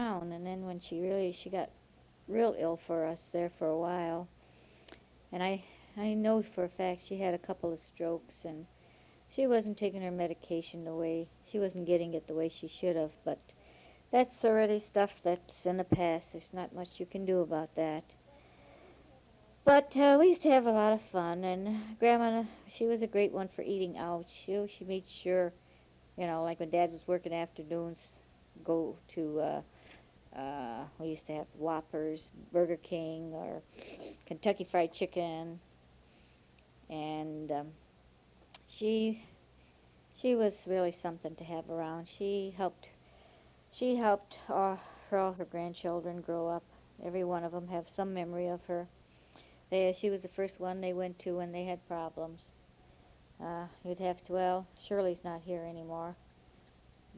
around. And then when she got real ill for us there for a while, and I know for a fact she had a couple of strokes, and she wasn't taking her medication the way she wasn't getting it the way she should have. But that's already stuff that's in the past. There's not much you can do about that. But we used to have a lot of fun, and Grandma, she was a great one for eating out. She made sure, like when Dad was working afternoons, go to, we used to have Whoppers, Burger King, or Kentucky Fried Chicken, and she she was really something to have around. She helped all her grandchildren grow up. Every one of them have some memory of her. She was the first one they went to when they had problems. You'd have to, well, Shirley's not here anymore,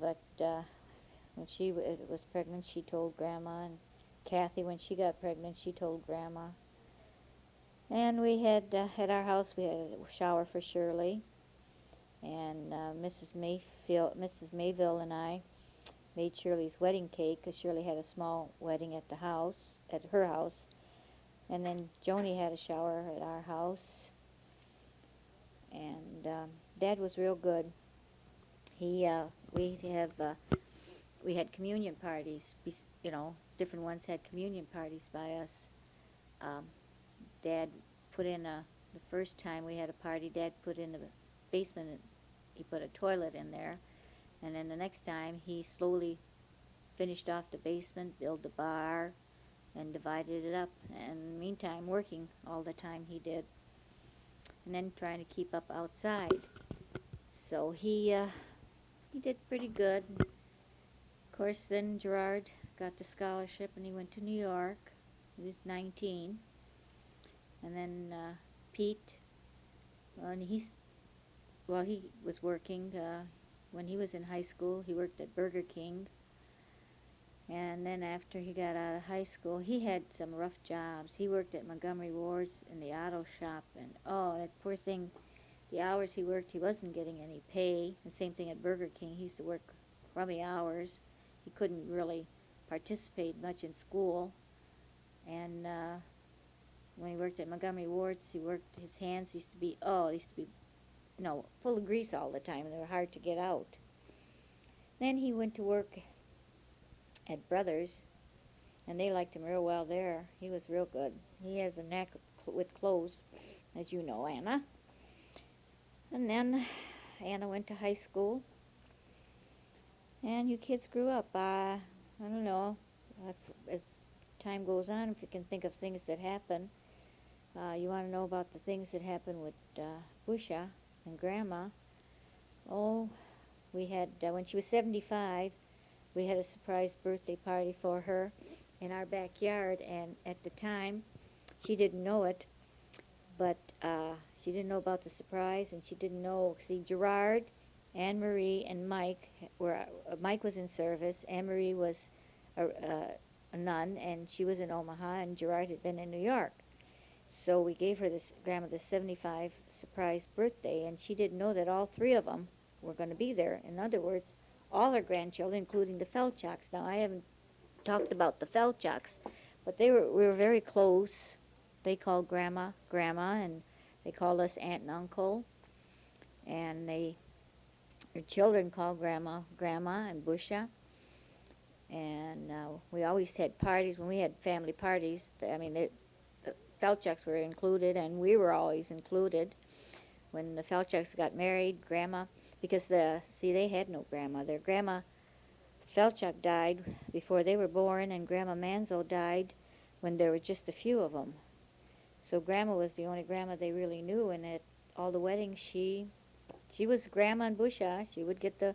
but when she was pregnant, she told Grandma, and Kathy, when she got pregnant, she told Grandma. And we had, at our house, we had a shower for Shirley, and Mrs. Mayville and I made Shirley's wedding cake, because Shirley had a small wedding at the house, at her house, and then Joni had a shower at our house, and Dad was real good. He we have we had communion parties. Different ones had communion parties by us. Um, Dad put in the first time we had a party. Dad put in the basement. He put a toilet in there, and then the next time he slowly finished off the basement, built the bar, and divided it up. And meantime, working all the time he did, and then trying to keep up outside. So he did pretty good. Of course, then Gerard got the scholarship and he went to New York. He was 19. And then Pete, and he was working when he was in high school. He worked at Burger King. And then after he got out of high school, he had some rough jobs. He worked at Montgomery Ward's in the auto shop, and oh, that poor thing, the hours he worked, he wasn't getting any pay. The same thing at Burger King. He used to work crummy hours. He couldn't really participate much in school. And when he worked at Montgomery Ward's, his hands used to be full of grease all the time, and they were hard to get out. Then he went to work at Brothers, and they liked him real well there. He was real good. He has a knack with clothes, as you know, Anna. And then Anna went to high school, and you kids grew up. I don't know, as time goes on, if you can think of things that happen. You want to know about the things that happened with Busha and Grandma. Oh, we had, when she was 75, we had a surprise birthday party for her in our backyard, and at the time, she didn't know it, but she didn't know about the surprise, and she didn't know, see, Gerard, Anne Marie, and Mike was in service. Anne Marie was a nun, and she was in Omaha, and Gerard had been in New York. So we gave her grandma the 75 surprise birthday, and she didn't know that all three of them were going to be there. In other words, all her grandchildren, including the Felchaks. Now, I haven't talked about the Felchaks, but we were very close. They called Grandma, Grandma, and they called us Aunt and Uncle. And her children called Grandma, Grandma, and Busha. And we always had parties. When we had family parties, I mean, the Felchaks were included, and we were always included. When the Felchaks got married, Grandma, because they had no grandma. Their grandma Felchak died before they were born, and Grandma Manzo died when there were just a few of them. So Grandma was the only grandma they really knew, and at all the weddings, she was Grandma in Busha. She would get the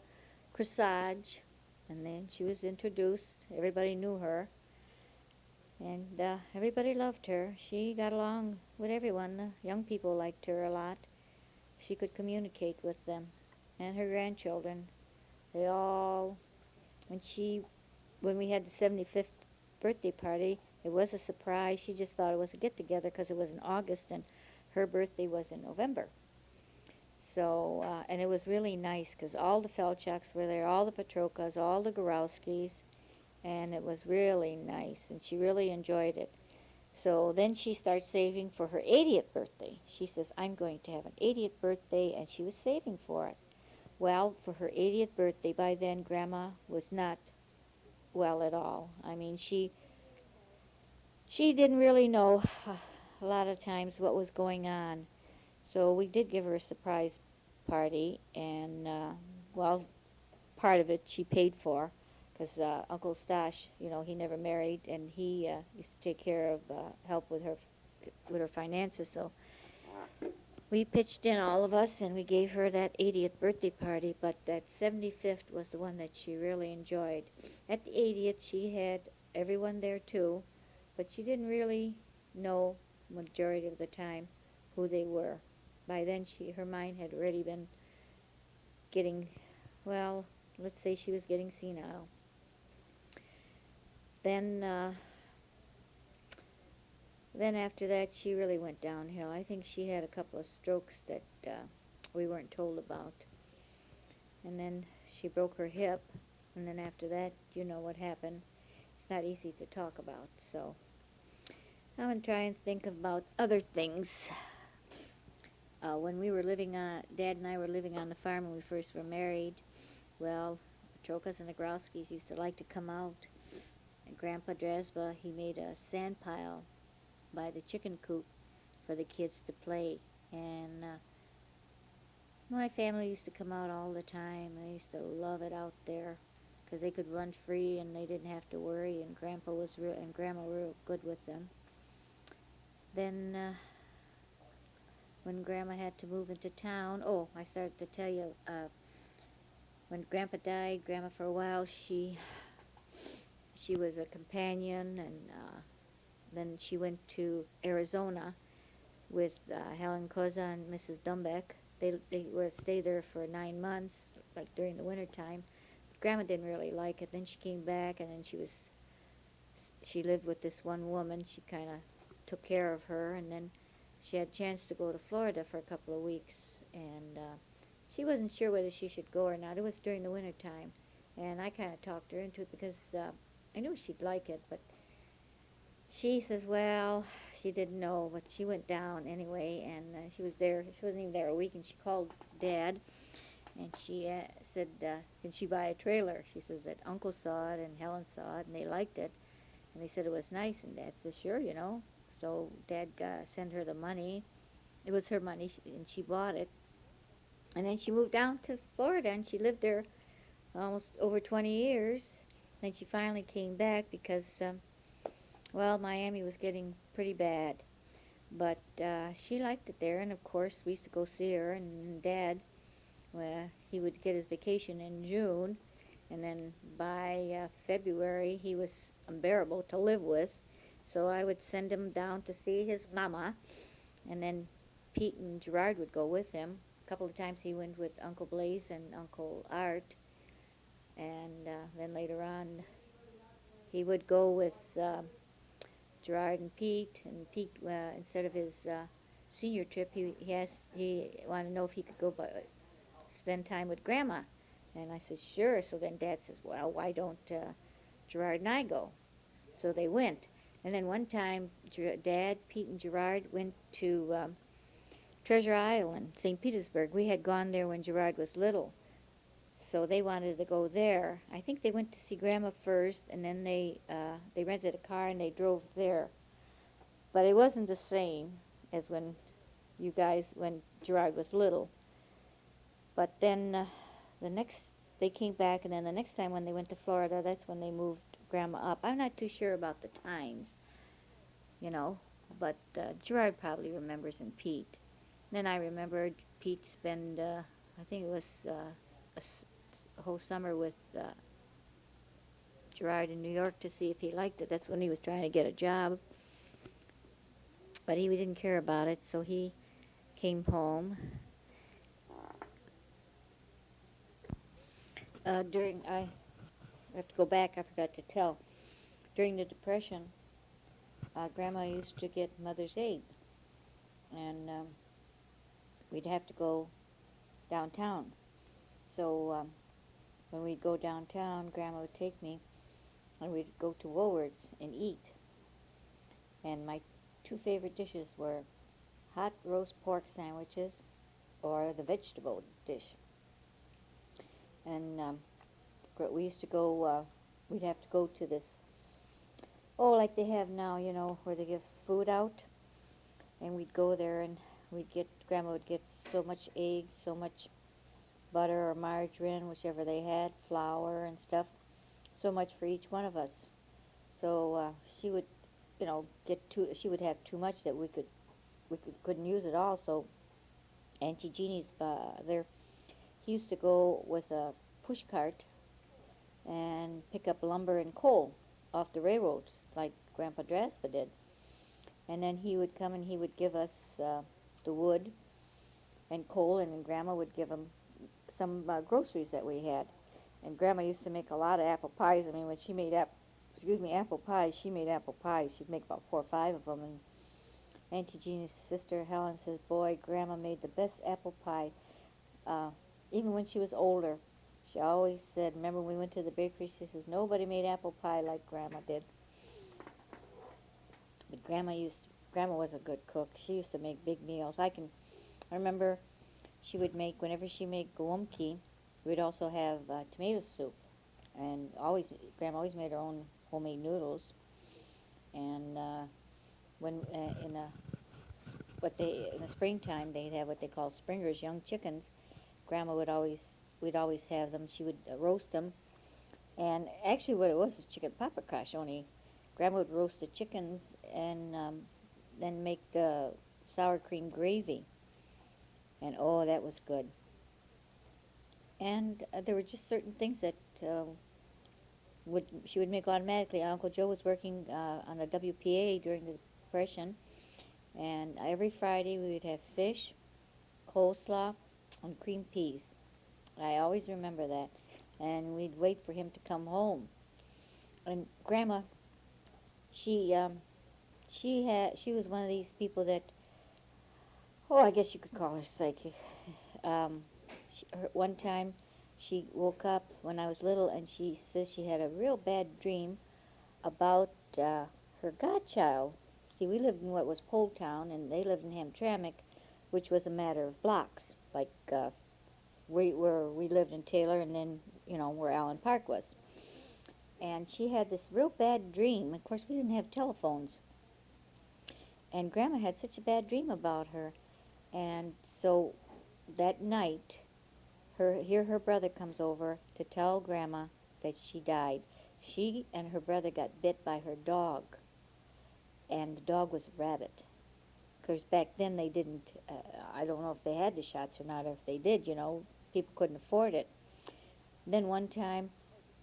corsage, and then she was introduced. Everybody knew her, and everybody loved her. She got along with everyone. The young people liked her a lot. She could communicate with them, and her grandchildren. They all, when she, when we had the 75th birthday party, it was a surprise. She just thought it was a get-together because it was in August, and her birthday was in November. So, and it was really nice because all the Felchaks were there, all the Petrokas, all the Gorowskis, and it was really nice, and she really enjoyed it. So then she starts saving for her 80th birthday. She says, I'm going to have an 80th birthday, and she was saving for it. Well, for her 80th birthday, by then, Grandma was not well at all. I mean, she didn't really know a lot of times what was going on. So we did give her a surprise party, and well, part of it she paid for, because Uncle Stash, he never married, and he used to take care of, help with her finances. So we pitched in, all of us, and we gave her that 80th birthday party. But that 75th was the one that she really enjoyed. At the 80th, she had everyone there too, but she didn't really know majority of the time who they were. By then, her mind had already been getting, well, let's say she was getting senile. Then, then after that, she really went downhill. I think she had a couple of strokes that we weren't told about. And then she broke her hip. And then after that, you know what happened. It's not easy to talk about. So I'm going to try and think about other things. When we were Dad and I were living on the farm when we first were married, well, Petrocas and the Growskis used to like to come out. And Grandpa Drasba, he made a sand pile by the chicken coop for the kids to play. And my family used to come out all the time. They used to love it out there because they could run free and they didn't have to worry. And Grandma were real good with them. Then when Grandma had to move into town, oh, I started to tell you, when Grandpa died, Grandma for a while, she was a companion, and then she went to Arizona with Helen Koza and Mrs. Dumbeck. They were stay there for 9 months, like during the winter time. Grandma didn't really like it. Then she came back, and then she lived with this one woman. She kind of took care of her, and then she had a chance to go to Florida for a couple of weeks, and she wasn't sure whether she should go or not. It was during the winter time, and I kind of talked her into it because I knew she'd like it, but she says, well, she didn't know, but she went down anyway, and she was there. She wasn't even there a week, and she called Dad, and she said, can she buy a trailer? She says that Uncle saw it and Helen saw it, and they liked it, and they said it was nice, and Dad says, sure. So Dad sent her the money. It was her money, and she bought it. And then she moved down to Florida, and she lived there almost over 20 years. Then she finally came back because, well, Miami was getting pretty bad. But she liked it there, and of course we used to go see her, and Dad, well, he would get his vacation in June, and then by February he was unbearable to live with. So I would send him down to see his mama, and then Pete and Gerard would go with him. A couple of times he went with Uncle Blaze and Uncle Art, and then later on he would go with Gerard and Pete. And Pete, instead of his senior trip, he wanted to know if he could go spend time with Grandma. And I said, sure. So then Dad says, well, why don't Gerard and I go? So they went. And then one time, Dad, Pete, and Gerard went to Treasure Island, St. Petersburg. We had gone there when Gerard was little, so they wanted to go there. I think they went to see Grandma first, and then they rented a car and they drove there. But it wasn't the same as when Gerard was little. But then they came back, and then the next time when they went to Florida, that's when they moved Grandma up. I'm not too sure about the times, but Gerard probably remembers, and Pete. Then I remember Pete spent, I think it was a whole summer with Gerard in New York to see if he liked it. That's when he was trying to get a job. But he didn't care about it, so he came home. I have to go back, I forgot to tell. During the Depression, Grandma used to get Mother's Aid, and we'd have to go downtown. So when we'd go downtown, Grandma would take me, and we'd go to Woolworths and eat. And my two favorite dishes were hot roast pork sandwiches or the vegetable dish. And we used to go, we'd have to go to this, oh, like they have now, where they give food out. And we'd go there and Grandma would get so much eggs, so much butter or margarine, whichever they had, flour and stuff, so much for each one of us. So she would, she would have too much that couldn't use it all. So Auntie Jeannie's father, he used to go with a push cart and pick up lumber and coal off the railroads, like Grandpa Draspa did. And then he would come and he would give us the wood and coal, and then Grandma would give him some groceries that we had. And Grandma used to make a lot of apple pies. I mean, when she made apple pies, she made apple pies. She'd make about 4 or 5 of them. And Auntie Jeannie's sister Helen says, "Boy, Grandma made the best apple pie." Even when she was older, she always said, remember when we went to the bakery, she says, nobody made apple pie like Grandma did. But Grandma was a good cook. She used to make big meals. I remember whenever she made gołąbki, we'd also have tomato soup. And Grandma always made her own homemade noodles. And when in the springtime, they'd have what they call springers, young chickens. We'd always have them. She would roast them. And actually what it was chicken paprikash, only Grandma would roast the chickens and then make the sour cream gravy. And oh, that was good. And there were just certain things that she would make automatically. Uncle Joe was working on the WPA during the Depression, and every Friday we would have fish, coleslaw, and cream peas. I always remember that. And we'd wait for him to come home. And Grandma, she was one of these people that, oh, I guess you could call her psychic. One time she woke up when I was little, and she says she had a real bad dream about her godchild. See, we lived in what was Poletown, and they lived in Hamtramck, which was a matter of blocks, like where we lived in Taylor, and then where Allen Park was. And she had this real bad dream. Of course, we didn't have telephones, and Grandma had such a bad dream about her. And so that night, her brother comes over to tell Grandma that she died. She and her brother got bit by her dog, and the dog was a rabbit. Because back then they didn't, I don't know if they had the shots or not, or if they did, people couldn't afford it. Then one time,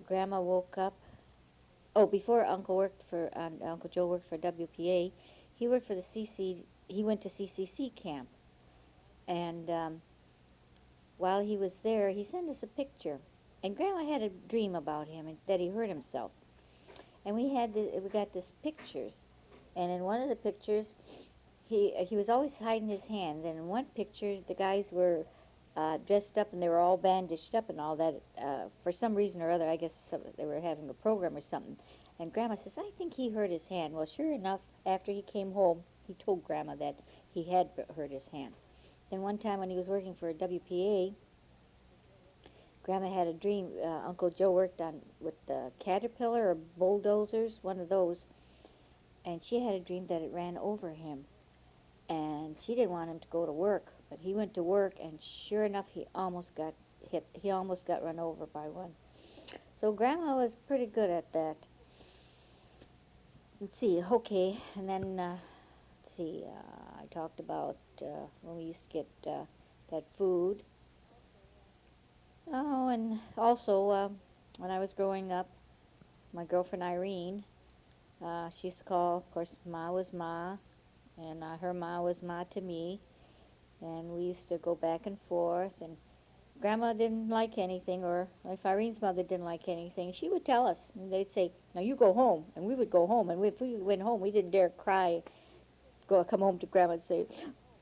Grandma woke up. Oh, before Uncle Joe worked for WPA, he worked for he went to CCC camp. And while he was there, he sent us a picture. And Grandma had a dream about him, and that he hurt himself. And we got these pictures. And in one of the pictures, he was always hiding his hands. And in one picture, the guys were dressed up, and they were all bandaged up and all that. For some reason or other, I guess they were having a program or something. And Grandma says, I think he hurt his hand. Well, sure enough, after he came home, he told Grandma that he had hurt his hand. Then one time when he was working for WPA, Grandma had a dream. Uncle Joe worked with Caterpillar or bulldozers, one of those. And she had a dream that it ran over him. And she didn't want him to go to work. But he went to work, and sure enough, he almost got hit. He almost got run over by one. So Grandma was pretty good at that. Let's see, okay, and then, let's see, I talked about when we used to get that food. Oh, and also, when I was growing up, my girlfriend Irene, she used to call, of course, Ma was Ma, and her Ma was Ma to me. And we used to go back and forth, and Grandma didn't like anything, or if Irene's mother didn't like anything, she would tell us, and they'd say, now you go home, and we would go home, and if we went home, we didn't dare cry, come home to Grandma and say,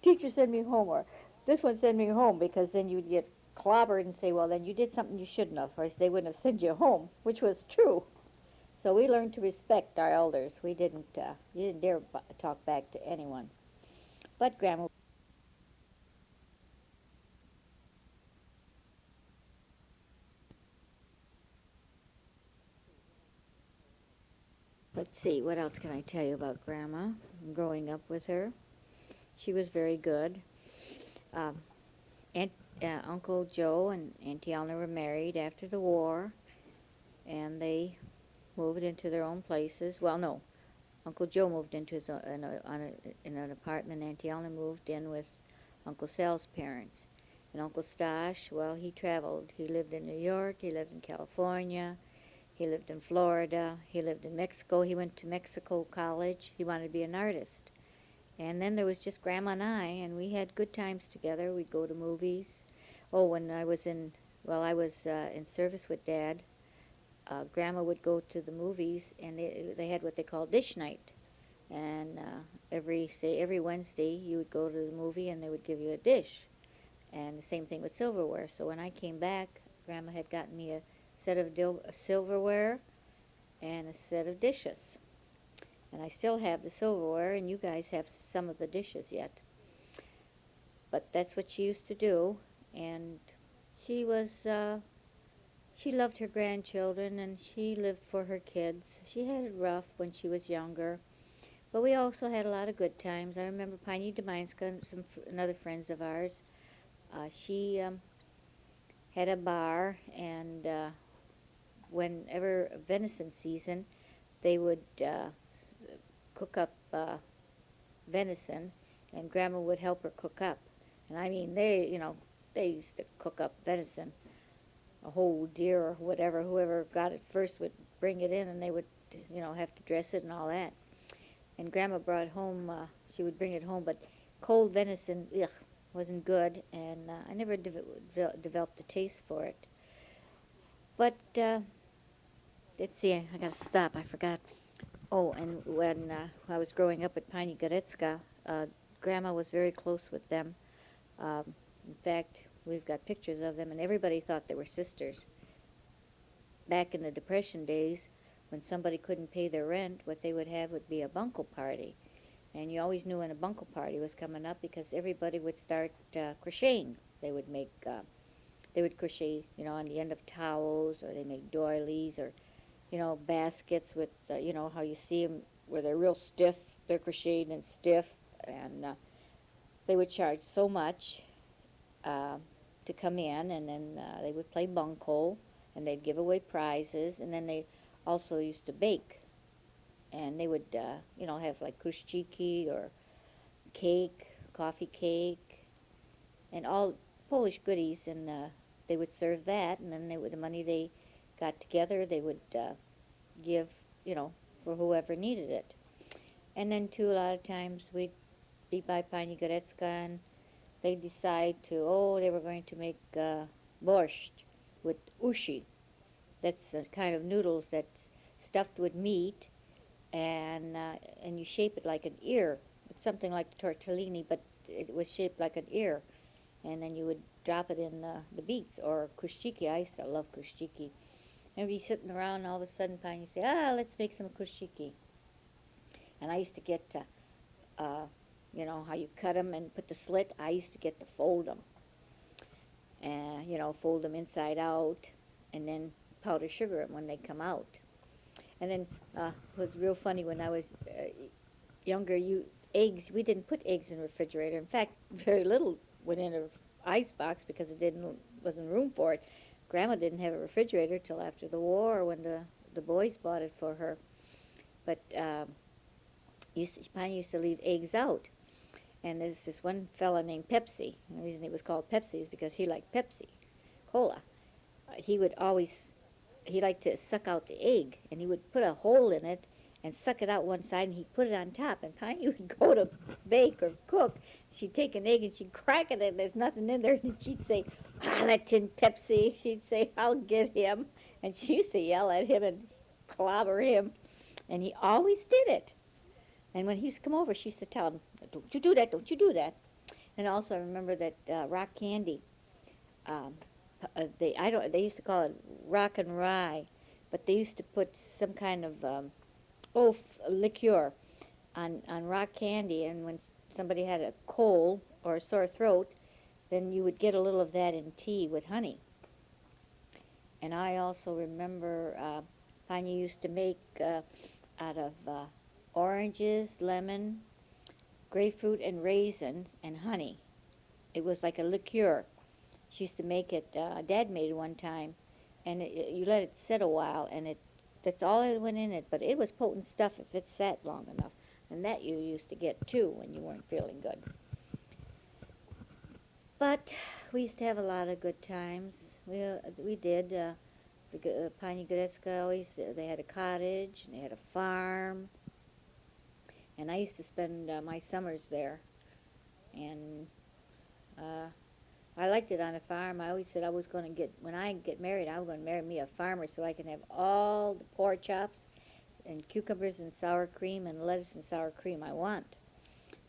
teacher send me home, or this one send me home, because then you'd get clobbered and say, well, then you did something you shouldn't have, or they wouldn't have sent you home, which was true. So we learned to respect our elders. We didn't, you didn't dare talk back to anyone. But Grandma, let's see, what else can I tell you about Grandma? Growing up with her, she was very good. Um, Aunt, Uncle Joe and Auntie Eleanor were married after the war, and they moved into their own places. Well, no, Uncle Joe moved into his own, in an apartment. Auntie Eleanor moved in with Uncle Sal's parents. And Uncle Stosh, well, he traveled. He lived in New York. He lived in California. He lived in Florida. He lived in Mexico. He went to Mexico College. He wanted to be an artist. And then there was just Grandma and I, and we had good times together. We'd go to movies. Oh, when I was in, well, I was in service with Dad. Grandma would go to the movies, and they had what they called dish night. And every Wednesday, you would go to the movie, and they would give you a dish. And the same thing with silverware. So when I came back, Grandma had gotten me a set of silverware and a set of dishes. And I still have the silverware, and you guys have some of the dishes yet. But that's what she used to do, and she was she loved her grandchildren, and she lived for her kids. She had it rough when she was younger, but we also had a lot of good times. I remember Piney Dominska and another friends of ours. She had a bar, and whenever venison season, they would cook up venison, and Grandma would help her cook up. And I mean, they used to cook up venison, a whole deer or whatever. Whoever got it first would bring it in, and they would, have to dress it and all that. And Grandma brought home, she would bring it home, but cold venison, ugh, wasn't good, and I never developed a taste for it. But let's see, I gotta stop. I forgot. Oh, and when I was growing up at Pani Goretzka, Grandma was very close with them. In fact, we've got pictures of them, and everybody thought they were sisters. Back in the Depression days, when somebody couldn't pay their rent, what they would have would be a bunco party. And you always knew when a bunco party was coming up because everybody would start crocheting. They would they would crochet, on the end of towels, or they make doilies, or, baskets with, how you see them where they're real stiff. They're crocheted and stiff, and they would charge so much uh, to come in, and then they would play bunco, and they'd give away prizes, and then they also used to bake, and they would, have like kuszczyki or cake, coffee cake, and all Polish goodies, and they would serve that, and then the money they got together, they would give, for whoever needed it. And then too, a lot of times we'd be by Pani Goretzka, and they decide they were going to make borscht with ushi. That's a kind of noodles that's stuffed with meat, and you shape it like an ear. It's something like the tortellini, but it was shaped like an ear. And then you would drop it in the beets or kuszczyki. I used to love kuszczyki. And we'd be sitting around, and all of a sudden, Piney say, let's make some kuszczyki. And I used to get how you cut them and put the slit. I used to get to fold them, and fold them inside out, and then powder sugar them when they come out. And then it was real funny when I was younger. Eggs. We didn't put eggs in the refrigerator. In fact, very little went in an ice box because wasn't room for it. Grandma didn't have a refrigerator till after the war, when the boys bought it for her. But Piney used to leave eggs out. And there's this one fella named Pepsi. And the reason he was called Pepsi is because he liked Pepsi Cola. He liked to suck out the egg, and he would put a hole in it and suck it out one side, and he'd put it on top. And Piney would go to bake or cook. She'd take an egg and she'd crack it, and there's nothing in there. And she'd say, that tin Pepsi. She'd say, I'll get him. And she used to yell at him and clobber him. And he always did it. And when he used to come over, she used to tell him, don't you do that, don't you do that. And also I remember that rock candy, they used to call it rock and rye, but they used to put some kind of liqueur on rock candy, and when somebody had a cold or a sore throat, then you would get a little of that in tea with honey. And I also remember Panya used to make out of oranges, lemon, grapefruit, and raisins, and honey. It was like a liqueur. She used to make it. Dad made it one time, and you let it sit a while, and that's all it went in it. But it was potent stuff if it sat long enough, and that you used to get too when you weren't feeling good. But we used to have a lot of good times. We did. Pani Goretzka always, they had a cottage, and they had a farm, and I used to spend my summers there. And uh, I liked it on a farm. I always said I was going to when I get married, I was going to marry me a farmer so I can have all the pork chops and cucumbers and sour cream and lettuce and sour cream I want.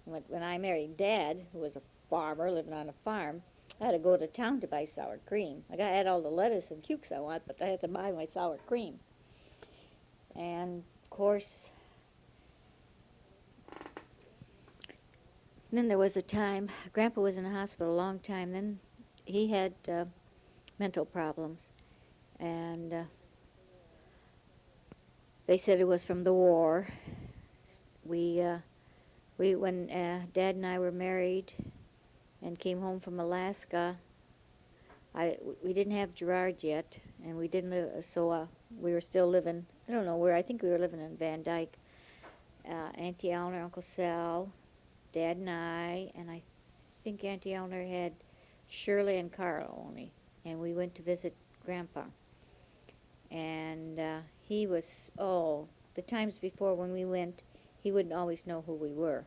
When I married Dad, who was a farmer living on a farm, I had to go to town to buy sour cream. I had all the lettuce and cukes I want, but I had to buy my sour cream. And of course, then there was a time, Grandpa was in the hospital a long time. Then he had mental problems, and they said it was from the war. We, when Dad and I were married and came home from Alaska, we didn't have Gerard yet, and we didn't live, so we were still living, I don't know where, I think we were living in Van Dyke. Auntie Eleanor, Uncle Sal, Dad and I think Auntie Eleanor had Shirley and Carl only, and we went to visit Grandpa. And he was, the times before when we went, he wouldn't always know who we were.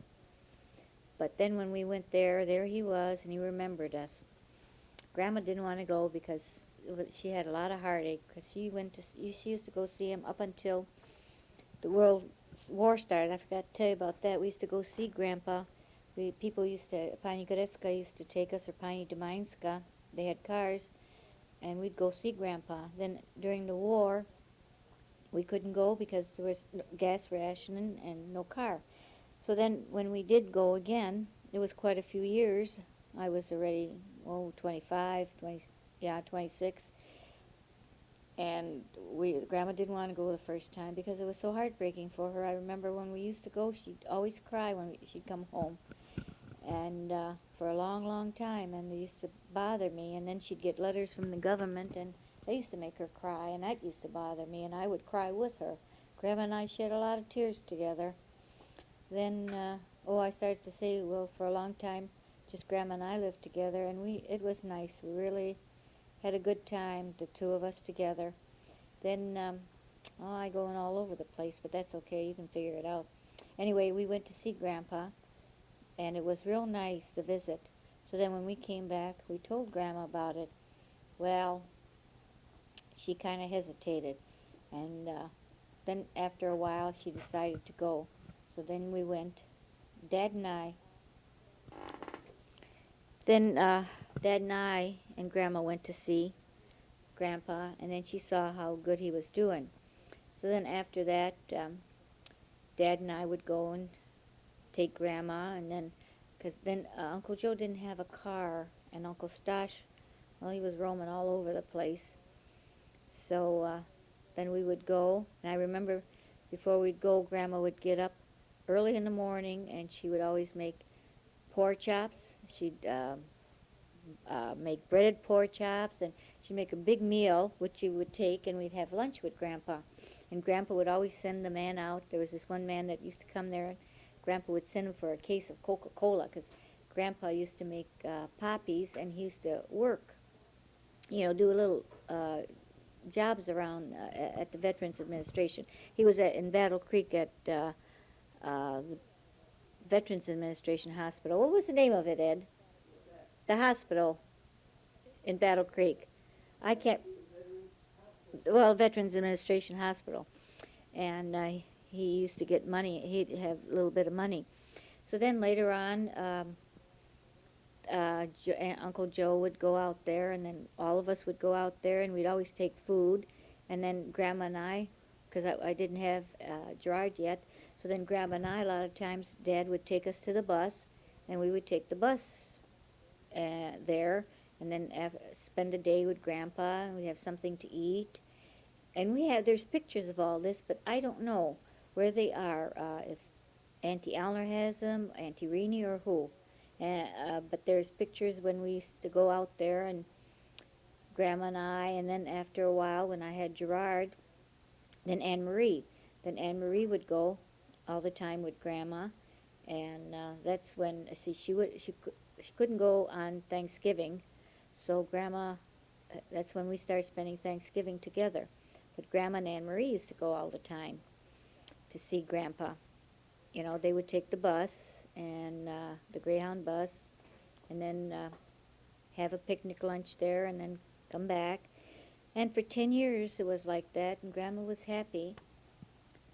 But then when we went there he was, and he remembered us. Grandma didn't want to go because she had a lot of heartache, because she used to go see him up until the World War started. I forgot to tell you about that. We used to go see Grandpa. Pani Goretzka used to take us, or Pani Dominska. They had cars, and we'd go see Grandpa. Then during the war, we couldn't go because there was gas rationing and no car. So then when we did go again, it was quite a few years. I was already, 25, 26. And Grandma didn't want to go the first time because it was so heartbreaking for her. I remember when we used to go, she'd always cry when she'd come home. And for a long, long time, and it used to bother me. And then she'd get letters from the government, and they used to make her cry, and that used to bother me, and I would cry with her. Grandma and I shed a lot of tears together. Then, I started to say, well, for a long time, just Grandma and I lived together, and it was nice. We really had a good time, the two of us together. Then, I going all over the place, but that's okay. You can figure it out. Anyway, we went to see Grandpa, and it was real nice to visit. So then when we came back, we told Grandma about it. Well, she kind of hesitated, and then after a while, she decided to go. So then we went, Dad and I. Then Dad and I and Grandma went to see Grandpa, and then she saw how good he was doing. So then after that, Dad and I would go and take Grandma, and then, because then Uncle Joe didn't have a car, and Uncle Stosh, well, he was roaming all over the place. So then we would go, and I remember before we'd go, Grandma would get up early in the morning, and she would always make pork chops. She'd make breaded pork chops, and she'd make a big meal, which you would take, and we'd have lunch with Grandpa. And Grandpa would always send the man out. There was this one man that used to come there, and Grandpa would send him for a case of Coca-Cola, because Grandpa used to make poppies, and he used to work, do a little jobs around at the Veterans Administration. He was in Battle Creek at the Veterans Administration Hospital. What was the name of it, Ed? The hospital in Battle Creek. I can't. Well, Veterans Administration Hospital, and he used to get money. He'd have a little bit of money. So then later on, Uncle Joe would go out there, and then all of us would go out there, and we'd always take food, And then Grandma and I, because I didn't have Gerard yet, so then Grandma and I, a lot of times, Dad would take us to the bus, and we would take the bus there, and then spend a day with Grandpa, and we'd have something to eat. And there's pictures of all this, but I don't know where they are, if Auntie Alner has them, Auntie Renee, or who. But there's pictures when we used to go out there, and Grandma and I, and then after a while, when I had Gerard, then Anne Marie. Then Anne Marie would go all the time with Grandma, and that's when see she couldn't go on Thanksgiving, so Grandma. That's when we started spending Thanksgiving together. But Grandma and Anne Marie used to go all the time to see Grandpa. You know, they would take the bus and the Greyhound bus, and then have a picnic lunch there, and then come back. And for 10 years it was like that, and Grandma was happy.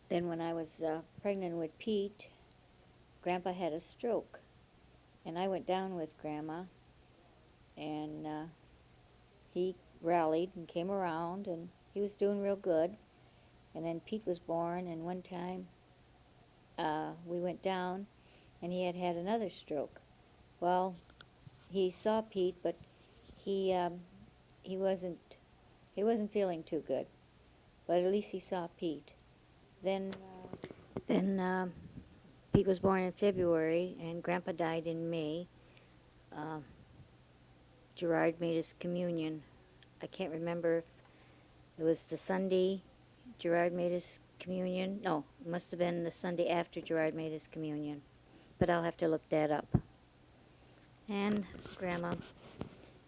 Then when I was pregnant with Pete, Grandpa had a stroke, and I went down with Grandma, and he rallied and came around, and he was doing real good. And then Pete was born, and one time we went down, and he had another stroke. Well, he saw Pete, but he he wasn't he wasn't feeling too good. But at least he saw Pete. Then Pete was born in February, and Grandpa died in May. Uh, Gerard made his communion. I can't remember if it was the Sunday Gerard made his communion. No, it must have been the Sunday after Gerard made his communion. But I'll have to look that up. And Grandma,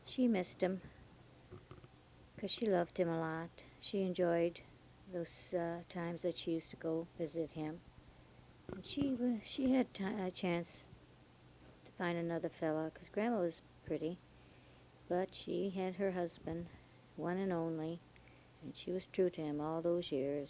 she missed him because she loved him a lot. She enjoyed those times that she used to go visit him. And she had a chance to find another fella because Grandma was pretty, but she had her husband, one and only, and she was true to him all those years.